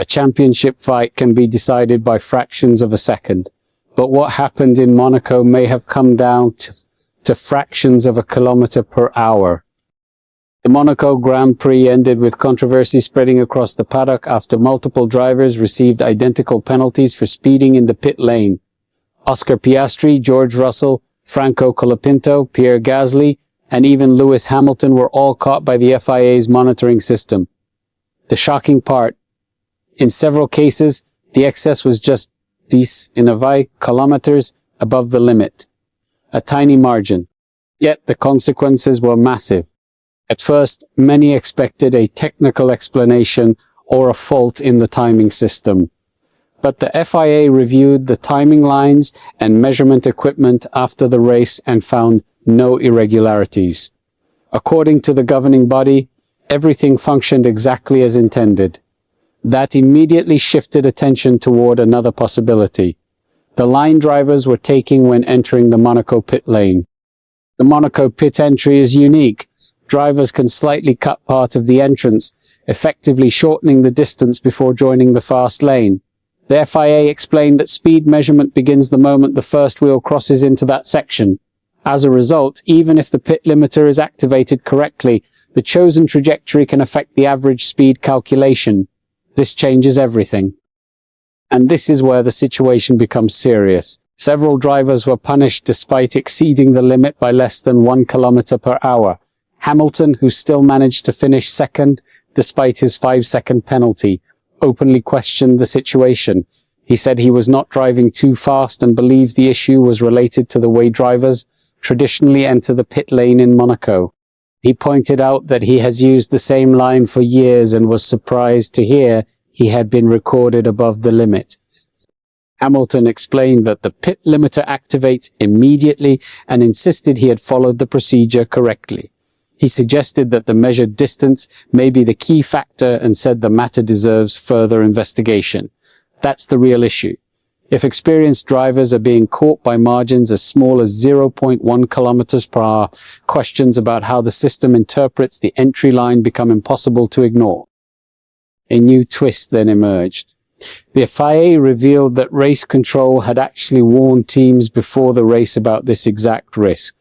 A championship fight can be decided by fractions of a second, but what happened in Monaco may have come down to fractions of a kilometer per hour. The Monaco Grand Prix ended with controversy spreading across the paddock after multiple drivers received identical penalties for speeding in the pit lane. Oscar Piastri, George Russell, Franco Colapinto, Pierre Gasly, and even Lewis Hamilton were all caught by the FIA's monitoring system. The shocking part, in several cases, the excess was just 10 kilometers above the limit. A tiny margin. Yet the consequences were massive. At first, many expected a technical explanation or a fault in the timing system. But the FIA reviewed the timing lines and measurement equipment after the race and found no irregularities. According to the governing body, everything functioned exactly as intended. That immediately shifted attention toward another possibility. The line drivers were taking when entering the Monaco pit lane. The Monaco pit entry is unique. Drivers can slightly cut part of the entrance, effectively shortening the distance before joining the fast lane. The FIA explained that speed measurement begins the moment the first wheel crosses into that section. As a result, even if the pit limiter is activated correctly, the chosen trajectory can affect the average speed calculation. This changes everything. And this is where the situation becomes serious. Several drivers were punished despite exceeding the limit by less than 1 kilometer per hour. Hamilton, who still managed to finish second despite his 5-second penalty, openly questioned the situation. He said he was not driving too fast and believed the issue was related to the way drivers traditionally enter the pit lane in Monaco. He pointed out that he has used the same line for years and was surprised to hear he had been recorded above the limit. Hamilton explained that the pit limiter activates immediately and insisted he had followed the procedure correctly. He suggested that the measured distance may be the key factor and said the matter deserves further investigation. That's the real issue. If experienced drivers are being caught by margins as small as 0.1 kilometers per hour, questions about how the system interprets the entry line become impossible to ignore. A new twist then emerged. The FIA revealed that race control had actually warned teams before the race about this exact risk.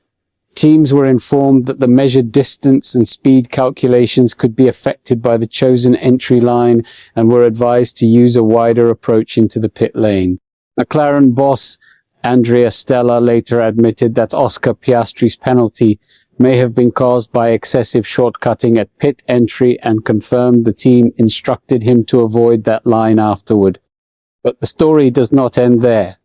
Teams were informed that the measured distance and speed calculations could be affected by the chosen entry line and were advised to use a wider approach into the pit lane. McLaren boss Andrea Stella later admitted that Oscar Piastri's penalty may have been caused by excessive shortcutting at pit entry and confirmed the team instructed him to avoid that line afterward. But the story does not end there.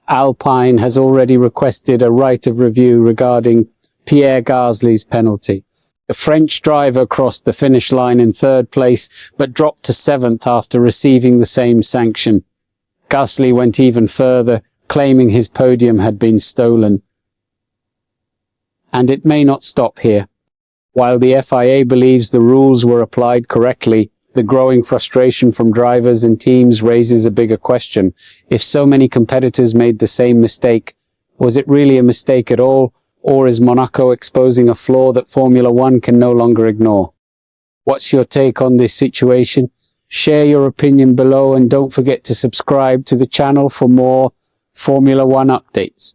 Alpine has already requested a right of review regarding Pierre Gasly's penalty. The French driver crossed the finish line in third place, but dropped to seventh after receiving the same sanction. Gasly went even further, claiming his podium had been stolen. And it may not stop here. While the FIA believes the rules were applied correctly, the growing frustration from drivers and teams raises a bigger question. If so many competitors made the same mistake, was it really a mistake at all? Or is Monaco exposing a flaw that Formula One can no longer ignore? What's your take on this situation? Share your opinion below and don't forget to subscribe to the channel for more Formula One updates.